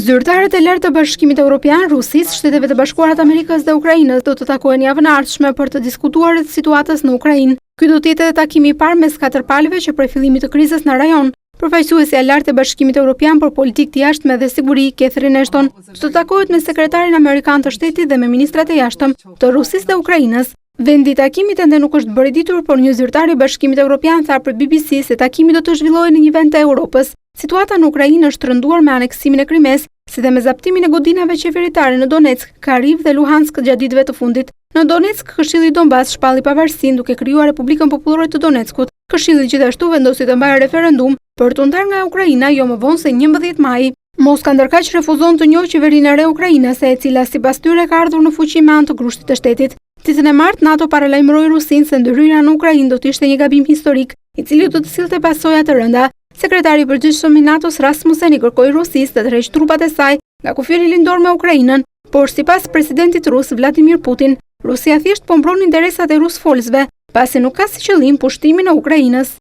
Zyrtarët e lartë të Bashkimit Evropian, Rusisë, Shteteve të Bashkuara të Amerikës dhe Ukrainës do të takohen javën e ardhshme për të diskutuar rreth situatës në Ukrainë. Ky do të jetë edhe takimi i parë mes katër palëve që prej fillimit të krizës në rajon. Përfaqësuesja e lartë e Bashkimit Evropian për politikë të jashtme dhe siguri, Catherine Ashton, do të takohet me sekretarin amerikan të shtetit dhe me ministrat e jashtëm të Rusisë dhe Ukrainës. Vendi i takimit ende nuk është bërë ditur, por një zyrtar i Bashkimit Evropian tha për BBC se takimi do të zhvillohej në një vend të Europës. Situata në Ukrainë është rënduar me aneksimin e Krimes, si dhe me zaptimin e godinave qeveritare në Donetsk, Kharkiv dhe Luhansk gjatë ditëve të fundit. Në Donetsk, Këshilli i Donbas shpalli pavarësinë duke krijuar Republikën Popullore të Donetskut. Këshilli gjithashtu vendosi të mbajë referendum për të ndarë nga Ukraina jo më vonë se 11 maj. Moska ndërkaq refuzon të njohë qeverinë e re ukrainase, e cila sipas tyre ka ardhur në fuqi me anë të grushtit të shtetit. Ditën e martë, NATO paralajmëroi Rusinë se ndërhyrja në Ukrainë do të ishte një gabim historik, i cili do të sillte pasoja të rënda. Sekretari i përgjithshëm i NATO-s Rasmussen i kërkoi Rusisë të tërheqë trupat e saj nga kufiri lindor me Ukrainën, por sipas presidentit rus Vladimir Putin, Rusia thjesht po mbron interesat e rusfolësve, pasi nuk ka si qëllim pushtimin e Ukrainës.